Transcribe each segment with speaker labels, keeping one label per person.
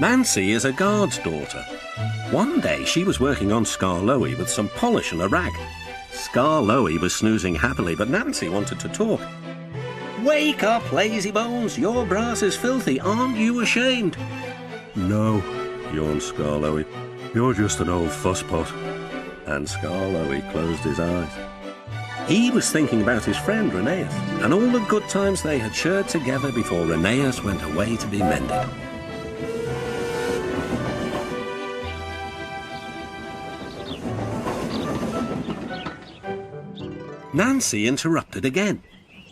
Speaker 1: Nancy is a guard's daughter. One day she was working on Skarloey with some polish and a rag. Skarloey was snoozing happily, but Nancy wanted to talk. "Wake up, lazy bones! Your brass is filthy. Aren't you ashamed?" "No," yawned Skarloey. "You're just an old fusspot." And Skarloey closed his eyes. He was thinking about his friend Rheneas and all the good times they had shared together before Rheneas went away to be mended. Nancy interrupted again.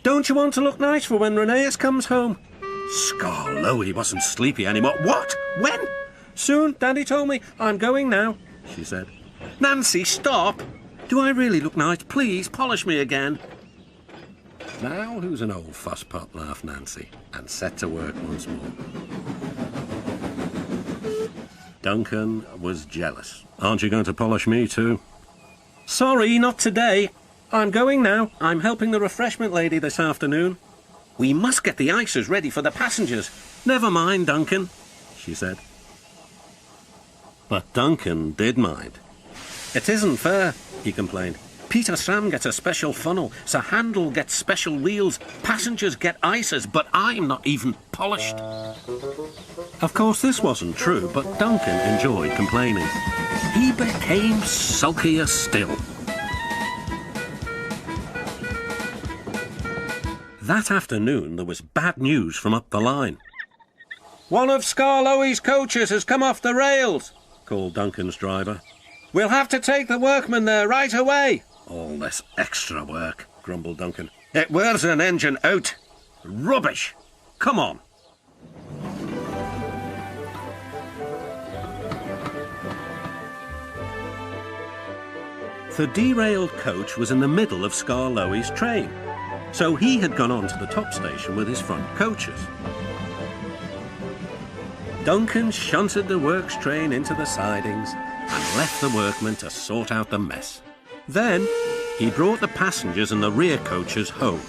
Speaker 1: "Don't you want to look nice for when Rheneas comes home?" Skarloey wasn't sleepy anymore. "What? When?" "Soon, Daddy told me. I'm going now," she said. "Nancy, stop! Do I really look nice? Please, polish me again." "Now who's an old fusspot?" laughed Nancy, and set to work once more. Duncan was jealous. "Aren't you going to polish me too?" "Sorry, not today. I'm going now. I'm helping the refreshment lady this afternoon." "We must get the ices ready for the passengers." "Never mind, Duncan," she said. But Duncan did mind. "It isn't fair," he complained. "Peter Sam gets a special funnel, Sir Handel gets special wheels, passengers get ices, but I'm not even polished." Of course, this wasn't true, but Duncan enjoyed complaining. He became sulkier still. That afternoon, there was bad news from up the line. "One of Skarloey's coaches has come off the rails," called Duncan's driver. "We'll have to take the workmen there right away." "All this extra work," grumbled Duncan. "It wears an engine out. Rubbish. Come on." The derailed coach was in the middle of Skarloey's train, so he had gone on to the top station with his front coaches. Duncan shunted the works train into the sidings and left the workmen to sort out the mess. Then he brought the passengers and the rear coaches home.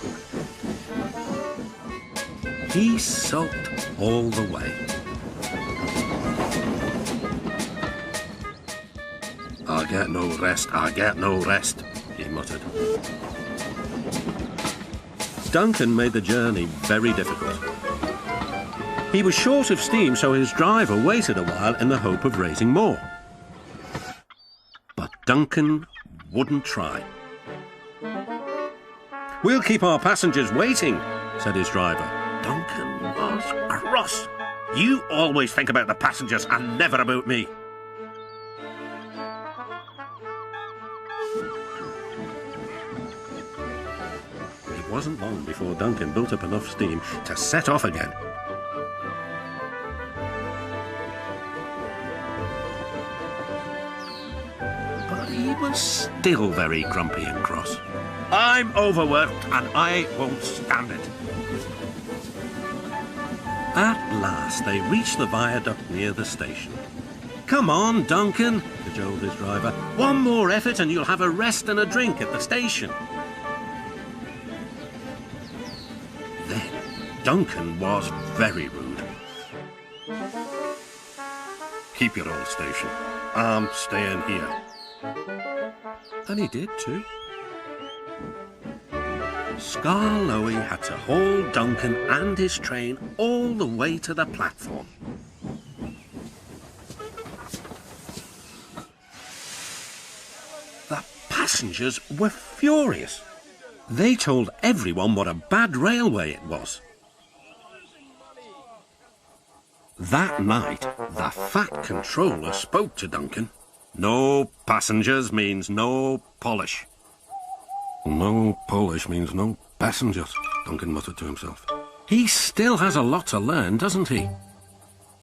Speaker 1: He sulked all the way. "I get no rest, I get no rest," he muttered. Duncan made the journey very difficult. He was short of steam, so his driver waited a while in the hope of raising more. But Duncan wouldn't try. "We'll keep our passengers waiting," said his driver. Duncan was cross. "You always think about the passengers and never about me." It wasn't long before Duncan built up enough steam to set off again. But he was still very grumpy and cross. "I'm overworked and I won't stand it." At last they reached the viaduct near the station. "Come on, Duncan," cajoled his driver. "One more effort and you'll have a rest and a drink at the station." Then Duncan was very rude. "Keep your old station. I'm staying here." And he did too. Skarloey had to haul Duncan and his train all the way to the platform. The passengers were furious. They told everyone what a bad railway it was. That night, the fat controller spoke to Duncan. "No passengers means no polish." "No polish means no passengers," Duncan muttered to himself. "He still has a lot to learn, doesn't he?"